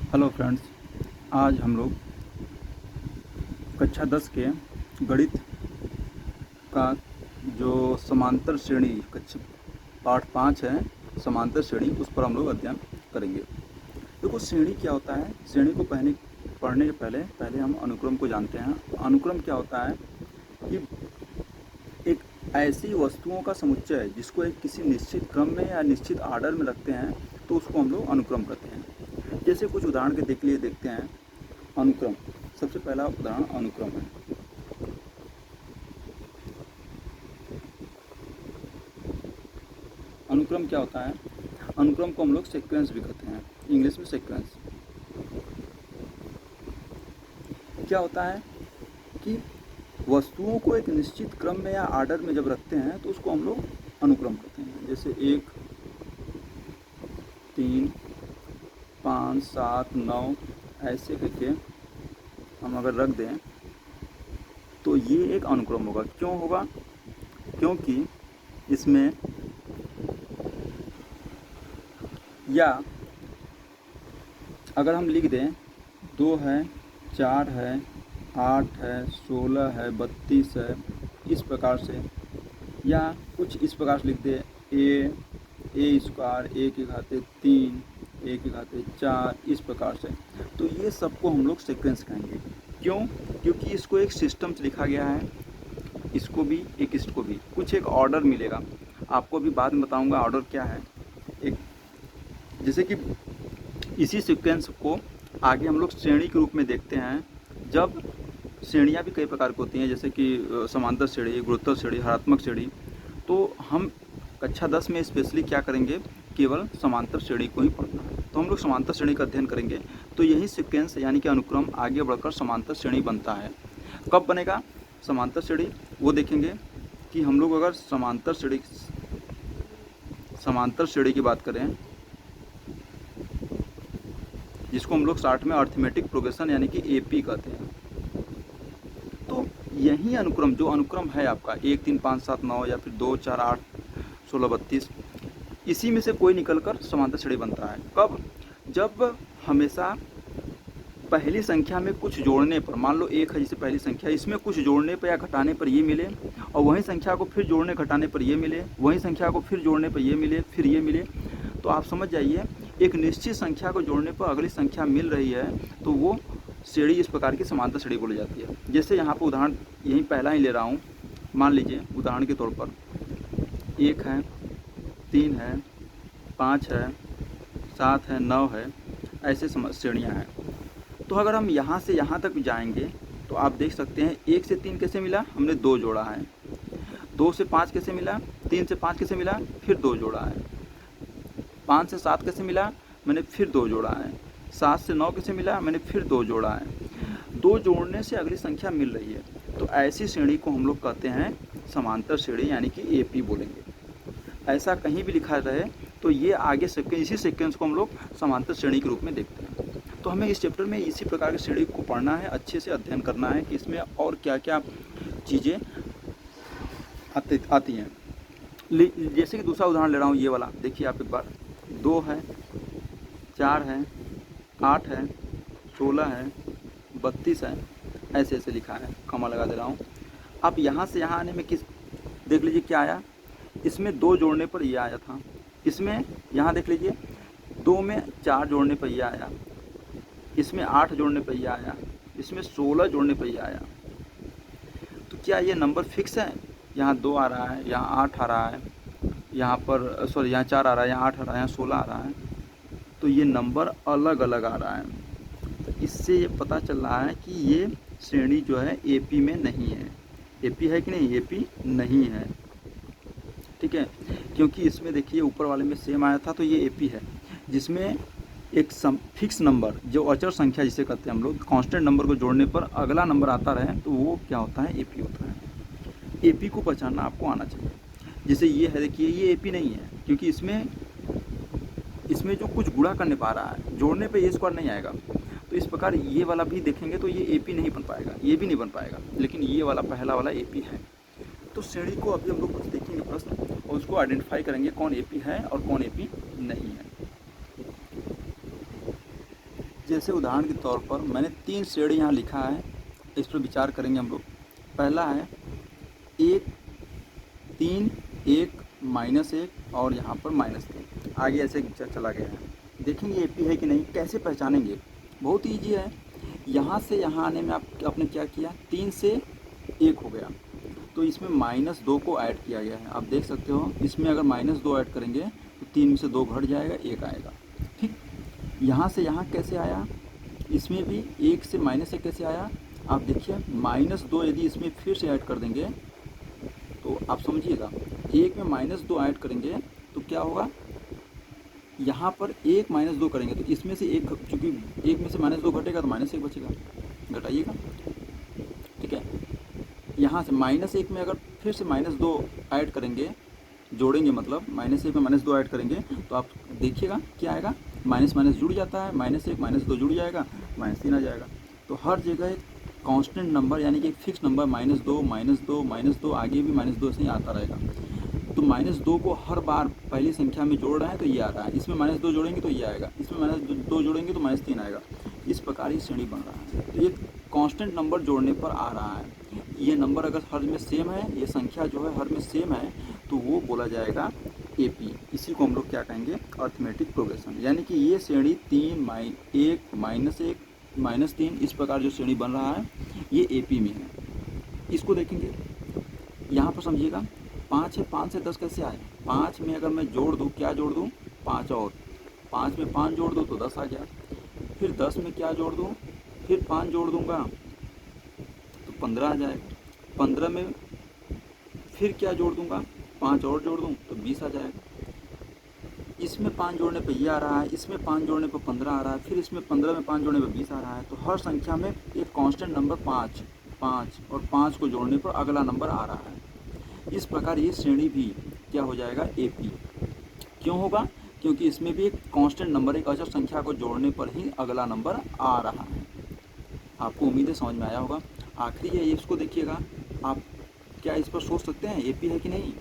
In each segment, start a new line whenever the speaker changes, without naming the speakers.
Hello friends, आज हम लोग कक्षा 10 के गणित का जो समांतर श्रेणी कक्षा पाठ 5 है, समांतर श्रेणी, उस पर हम लोग अध्ययन करेंगे। देखो, श्रेणी क्या होता है। श्रेणी को पढ़ने से पहले हम अनुक्रम को जानते हैं। अनुक्रम क्या होता है कि एक ऐसी वस्तुओं का समुच्चय है जिसको एक किसी निश्चित क्रम में या निश्चित आर्डर में रखते हैं, तो उसको हम लोग अनुक्रम कहते हैं। जैसे कुछ उदाहरण के देखते हैं। अनुक्रम, सबसे पहला उदाहरण अनुक्रम है। अनुक्रम क्या होता है? अनुक्रम को हम लोग सीक्वेंस भी कहते हैं, इंग्लिश में सीक्वेंस। क्या होता है कि वस्तुओं को एक निश्चित क्रम में या आर्डर में जब रखते हैं तो उसको हम लोग अनुक्रम कहते हैं। जैसे 1, 3, 5, 7, 9 ऐसे करके हम अगर रख दें तो ये एक अनुक्रम होगा। क्यों होगा? क्योंकि इसमें या अगर हम लिख दें 2 है, 4 है, 8 है, 16 है, 32 है, इस प्रकार से, या कुछ इस प्रकार से लिख दें ए स्क्वायर, ए की घाते 3, ए की घाते 4, इस प्रकार से, तो ये सबको हम लोग सीक्वेंस कहेंगे। क्यों? क्योंकि इसको एक सिस्टम से लिखा गया है, इसको भी इसको भी कुछ एक ऑर्डर मिलेगा। आपको भी बाद में बताऊंगा ऑर्डर क्या है। एक जैसे कि इसी सीक्वेंस को आगे हम लोग श्रेणी के रूप में देखते हैं। जब श्रेणियाँ भी कई प्रकार की होती हैं, जैसे कि समांतर श्रेणी, गुरुत्तर श्रेणी, हरात्मक श्रेणी, तो हम कक्षा 10 में स्पेशली क्या करेंगे, केवल समांतर श्रेणी को ही पढ़ना है। तो हम लोग समांतर श्रेणी का अध्ययन करेंगे। तो यही सीक्वेंस यानी कि अनुक्रम आगे बढ़कर समांतर श्रेणी बनता है। कब बनेगा समांतर श्रेणी, वो देखेंगे कि हम लोग अगर समांतर श्रेणी की बात करें, जिसको हम लोग शॉर्ट में अर्थमेटिक प्रोग्रेशन यानी कि एपी कहते हैं, तो यही अनुक्रम, जो अनुक्रम है आपका 1, 3, 5, 7, 9 या फिर 2, 4, 8, 16, 32, इसी में से कोई निकलकर समांतर श्रेणी बनता है। कब? जब हमेशा पहली संख्या में कुछ जोड़ने पर, मान लो 1 है जैसे पहली संख्या, इसमें कुछ जोड़ने पर या घटाने पर ये मिले, और वही संख्या को फिर जोड़ने घटाने पर ये मिले, वही संख्या को फिर जोड़ने पर ये मिले, फिर ये मिले, तो आप समझ जाइए एक निश्चित संख्या को जोड़ने पर अगली संख्या मिल रही है, तो वो श्रेणी इस प्रकार की समांतर श्रेणी बोली जाती है। जैसे यहाँ पर उदाहरण यही पहला ही ले रहा हूँ। मान लीजिए उदाहरण के तौर पर 1 है, 3 है, 5 है, 7 है, 9 है, ऐसे श्रेणियाँ हैं। तो अगर हम यहाँ से यहाँ तक जाएंगे तो आप देख सकते हैं 1 से 3 कैसे मिला, हमने 2 जोड़ा है। 2 से 5 कैसे मिला, 3 से 5 कैसे मिला, फिर 2 जोड़ा है। 5 से 7 कैसे मिला, मैंने फिर 2 जोड़ा है। 7 से 9 कैसे मिला, मैंने फिर 2 जोड़ा है। 2 जोड़ने से अगली संख्या मिल रही है, तो ऐसी श्रेणी को हम लोग कहते हैं समांतर श्रेणी यानी कि एपी बोलेंगे। ऐसा कहीं भी लिखा रहे तो ये आगे इसी सीक्वेंस को हम लोग समांतर श्रेणी के रूप में देखते हैं। तो हमें इस चैप्टर में इसी प्रकार की श्रेणी को पढ़ना है, अच्छे से अध्ययन करना है कि इसमें और क्या क्या चीज़ें आती हैं। जैसे कि दूसरा उदाहरण ले रहा हूँ, ये वाला देखिए आप एक बार। 2 है, 4 है, 8 है, 16 है, 32 है, ऐसे ऐसे लिखा है, कॉमा लगा दे रहा हूँ। अब यहाँ से यहाँ आने में देख लीजिए क्या आया, इसमें 2 जोड़ने पर ये आया था। इसमें यहाँ देख लीजिए 2 में 4 जोड़ने पर ये आया, इसमें 8 जोड़ने पर ये आया, इसमें 16 जोड़ने पर ये आया। तो क्या ये नंबर फिक्स है? यहाँ 2 आ रहा है, यहाँ 8 आ रहा है, यहाँ पर सॉरी यहाँ 4 आ रहा है, यहाँ 8 आ रहा है, यहाँ 16 आ रहा है, तो ये नंबर अलग अलग आ रहा है। तो इससे ये पता चल रहा है कि ये श्रेणी जो है एपी में नहीं है। एपी है कि नहीं? एपी नहीं है, ठीक है। क्योंकि इसमें देखिए ऊपर वाले में सेम आया था, तो ये एपी है। जिसमें एक फिक्स नंबर, जो अचर संख्या जिसे कहते हैं हम लोग, कांस्टेंट नंबर को जोड़ने पर अगला नंबर आता रहे, तो वो क्या होता है? एपी होता है। एपी को पहचानना आपको आना चाहिए। जैसे ये है, देखिए ये एपी नहीं है, क्योंकि इसमें जो कुछ गुणा करने पा रहा है, जोड़ने पे ये स्क्वायर नहीं आएगा। तो इस प्रकार ये वाला भी देखेंगे तो ये एपी नहीं बन पाएगा, ये भी नहीं बन पाएगा, लेकिन ये वाला पहला वाला एपी है। तो श्रेणी को अभी हम लोग कुछ देखेंगे प्रश्न, और उसको आइडेंटिफाई करेंगे कौन एपी है और कौन एपी नहीं है। जैसे उदाहरण के तौर पर मैंने 3 श्रेणी यहाँ लिखा है, इस पर विचार करेंगे हम लोग। पहला है 1 3 1 -1 और यहाँ पर -3, आगे ऐसे चला गया है। देखेंगे एपी है कि नहीं, कैसे पहचानेंगे? बहुत ईजी है। यहाँ से यहाँ आने में आपने क्या किया, 3 से 1 हो गया, तो इसमें -2 को ऐड किया गया है। आप देख सकते हो इसमें अगर -2 ऐड करेंगे तो 3 में से 2 घट जाएगा, 1 आएगा। ठीक, यहाँ से यहाँ कैसे आया, इसमें भी 1 से -1 कैसे आया, आप देखिए -2 यदि इसमें फिर से ऐड कर देंगे तो आप समझिएगा, 1 में -2 ऐड करेंगे तो क्या होगा, यहाँ पर 1 -2 करेंगे तो इसमें से 1, चूँकि 1 में से -2 घटेगा तो -1 बचेगा, घटाइएगा। ठीक है, यहाँ से -1 में अगर फिर से -2 ऐड करेंगे, जोड़ेंगे मतलब -1 में -2 ऐड करेंगे तो आप देखिएगा क्या आएगा, माइनस माइनस जुड़ जाता है, -1 -2 जुड़ जाएगा, -3 आ जाएगा। तो हर जगह एक कांस्टेंट नंबर यानी कि एक फिक्स नंबर -2 -2 -2 आगे भी -2 से ही आता रहेगा। तो -2 को हर बार पहली संख्या में जोड़ रहे हैं तो ये आ रहा है, इसमें -2 जोड़ेंगे तो ये आएगा, इसमें -2 जोड़ेंगे तो -3 आएगा। इस प्रकार ये श्रेणी बन रहा है। तो ये कांस्टेंट नंबर जोड़ने पर आ रहा है। ये नंबर अगर हर में सेम है, ये संख्या जो है हर में सेम है, तो वो बोला जाएगा एपी। इसी को हम लोग क्या कहेंगे, अर्थमेटिक प्रोग्रेशन। यानी कि ये श्रेणी 3 1 -1 -3 इस प्रकार जो श्रेणी बन रहा है ये एपी में है। इसको देखेंगे, यहाँ पर समझिएगा 5 है, 5 से 10 कैसे आए, 5 में अगर मैं जोड़ दूँ, क्या जोड़ दूँ, 5 और 5 में 5 जोड़ दूँ तो 10 आ गया। फिर 10 में क्या जोड़ दूँ, फिर 5 जोड़ दूँगा तो 15 आ जाएगा। 15 में फिर क्या जोड़ दूँगा, 5 और जोड़ दूँ तो 20 आ जाएगा। इसमें 5 जोड़ने पर ये आ रहा है, इसमें 5 जोड़ने पर 15 आ रहा है, फिर इसमें 15 में 5 जोड़ने पर 20 आ रहा है। तो हर संख्या में एक कांस्टेंट नंबर 5 5 और 5 को जोड़ने पर अगला नंबर आ रहा है। इस प्रकार ये श्रेणी भी क्या हो जाएगा, एपी। क्यों होगा, क्योंकि इसमें भी एक कांस्टेंट नंबर, एक अचर संख्या को जोड़ने पर ही अगला नंबर आ रहा है। आपको उम्मीद है समझ में आया होगा। आखिरी है, इसको देखिएगा, आप क्या इस पर सोच सकते हैं एपी है कि नहीं,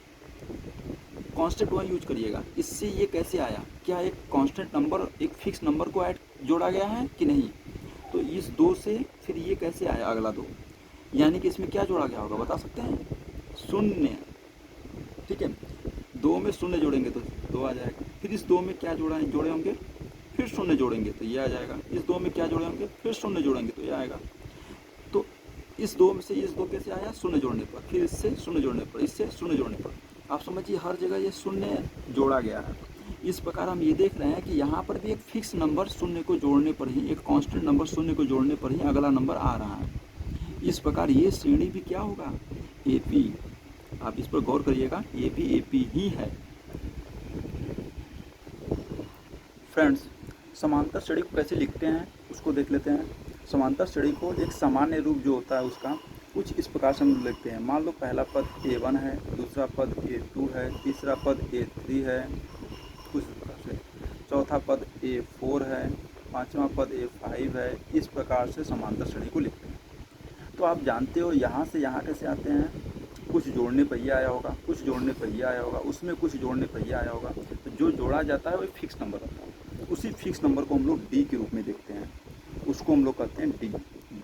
कांस्टेंट वन यूज करिएगा। इससे ये कैसे आया, क्या एक कांस्टेंट नंबर, एक फिक्स नंबर को ऐड जोड़ा गया है कि नहीं। तो इस 2 से फिर ये कैसे आया अगला 2, यानी कि इसमें क्या जोड़ा गया होगा, बता सकते हैं, 0। ठीक है, 2 में 0 जोड़ेंगे तो 2 आ जाएगा। फिर इस 2 में क्या जोड़े होंगे, फिर 0 जोड़ेंगे तो ये आ जाएगा। इस 2 में क्या जोड़े होंगे, फिर 0 जोड़ेंगे तो ये आएगा। तो इस 2 में से इस 2 कैसे आया, 0 जोड़ने पर, फिर इससे 0 जोड़ने पर, इससे 0 जोड़ने पर। आप समझिए हर जगह ये 0 जोड़ा गया है। इस प्रकार हम ये देख रहे हैं कि यहाँ पर भी एक फिक्स नंबर 0 को जोड़ने पर ही, एक कांस्टेंट नंबर 0 को जोड़ने पर ही अगला नंबर आ रहा है। इस प्रकार ये श्रेणी भी क्या होगा, एपी। आप इस पर गौर करिएगा, ये भी एपी ही है। फ्रेंड्स, समांतर श्रेणी को कैसे लिखते हैं उसको देख लेते हैं। समांतर श्रेणी को एक सामान्य रूप जो होता है उसका कुछ इस प्रकार से हम लिखते हैं। मान लो पहला पद A1 है, दूसरा पद A2 है, तीसरा पद A3 है, कुछ इस प्रकार से, चौथा पद A4 है, पांचवा पद A5 है। इस प्रकार से समांतर श्रेणी को लिखते हैं। तो आप जानते हो यहाँ से यहाँ कैसे आते हैं, कुछ जोड़ने पर ये आया होगा, कुछ जोड़ने पर ये आया होगा, उसमें कुछ जोड़ने पर ये आया होगा। तो जो जोड़ा जाता है वो फिक्स नंबर होता है। उसी फिक्स नंबर को हम लोग डी के रूप में देखते हैं, उसको हम लोग कहते हैं डी।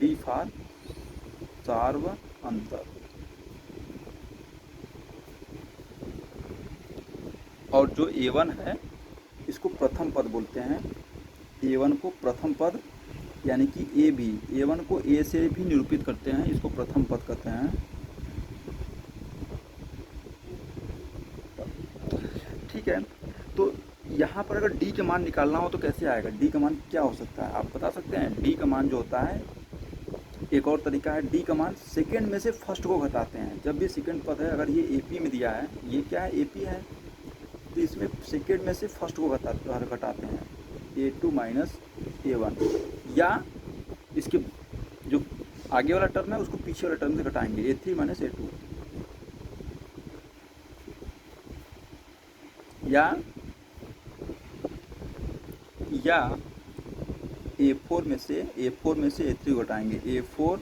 डी फॉर सार्व अंतर। और जो A1 है इसको प्रथम पद बोलते हैं। A1 को प्रथम पद, यानी कि ए भी, A1 को A से भी निरूपित करते हैं, इसको प्रथम पद कहते हैं। ठीक है, तो यहाँ पर अगर D के मान निकालना हो तो कैसे आएगा, D का मान क्या हो सकता है, आप बता सकते हैं। D का मान जो होता है, एक और तरीका है, D का मान सेकेंड में से फर्स्ट को घटाते हैं। जब भी सेकेंड पद है, अगर ये AP में दिया है, ये क्या है, AP है, तो इसमें सेकेंड में से फर्स्ट को घटाते हैं, A2 माइनस A1, या इसके जो आगे वाला टर्म है उसको पीछे वाला टर्म से घटाएंगे, A3 माइनस A2, या A4 में से A3 घटाएंगे, A4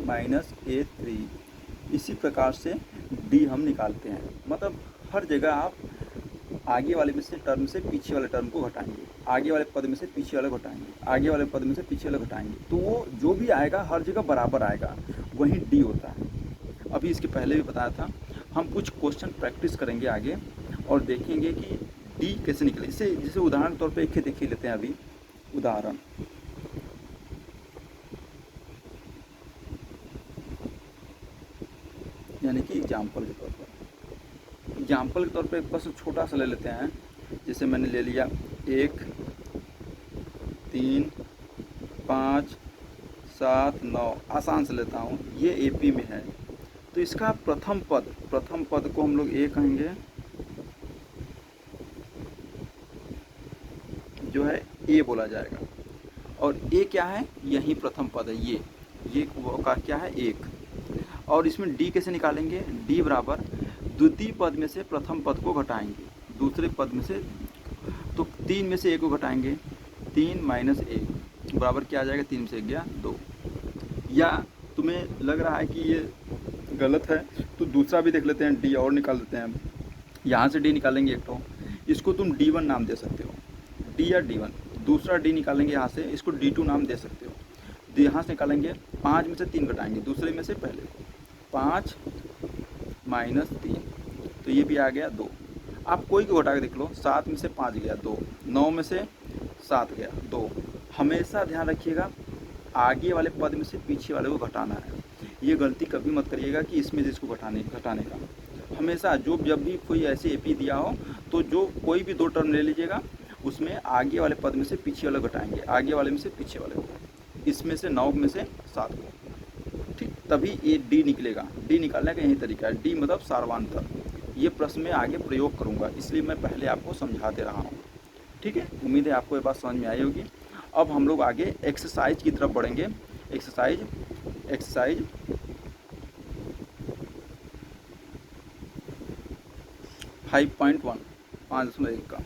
माइनस A3। इसी प्रकार से D हम निकालते हैं। मतलब हर जगह आप आगे वाले में से टर्म से पीछे वाले टर्म को घटाएंगे, आगे वाले पद में से पीछे वाले घटाएंगे, आगे वाले पद में से पीछे वाले घटाएंगे, तो वो जो भी आएगा हर जगह बराबर आएगा, वही डी होता है। अभी इसके पहले भी बताया था। हम कुछ क्वेश्चन प्रैक्टिस करेंगे आगे और देखेंगे कि डी कैसे निकले। इससे जैसे उदाहरण के तौर पे एक देख ही लेते हैं अभी उदाहरण। यानी कि एग्जाम्पल के तौर पर, एग्जाम्पल के तौर पे बस छोटा सा ले लेते हैं। जैसे मैंने ले लिया 1 3 5 7 9, आसान से लेता हूँ, ये एपी में है। तो इसका प्रथम पद को हम लोग ए कहेंगे, जो है ए बोला जाएगा। और ए क्या है, यही प्रथम पद है, ये वो का क्या है 1। और इसमें डी कैसे निकालेंगे, डी बराबर द्वितीय पद में से प्रथम पद को घटाएंगे दूसरे पद में से, तो 3 में से 1 को घटाएंगे, 3 माइनस 1 बराबर क्या आ जाएगा, 3 में से 1 गया 2। या तुम्हें लग रहा है कि ये गलत है तो दूसरा भी देख लेते हैं, डी और निकाल देते हैं। यहाँ से डी निकालेंगे एक तो, इसको तुम D1 नाम दे सकते हो, डी या D1। दूसरा डी निकालेंगे यहाँ से, इसको D2 नाम दे सकते हो। यहाँ से निकालेंगे, 5 में से 3 घटाएंगे दूसरे में से पहले, 5 माइनस 3, तो ये भी आ गया 2। आप कोई को घटा के देख लो, 7 में से 5 गया 2, 9 में से 7 गया 2। हमेशा ध्यान रखिएगा आगे वाले पद में से पीछे वाले को घटाना है। ये गलती कभी मत करिएगा कि इसमें से इसको घटाने का। हमेशा जब भी कोई ऐसे एपी दिया हो तो जो कोई भी 2 टर्म ले लीजिएगा, उसमें आगे वाले पद में से पीछे वाले घटाएंगे, आगे वाले में से पीछे वाले को, इसमें से 9 में से 7 को, ठीक, तभी ये डी निकलेगा। डी निकालने का यही तरीका है, डी मतलब सार्वंतर। ये प्रश्न में आगे प्रयोग करूँगा, इसलिए मैं पहले आपको समझा दे रहा हूँ, ठीक है। उम्मीद है आपको ये बात समझ में आई होगी। अब हम लोग आगे एक्सरसाइज की तरफ बढ़ेंगे। एक्सरसाइज 5.1 5.1 का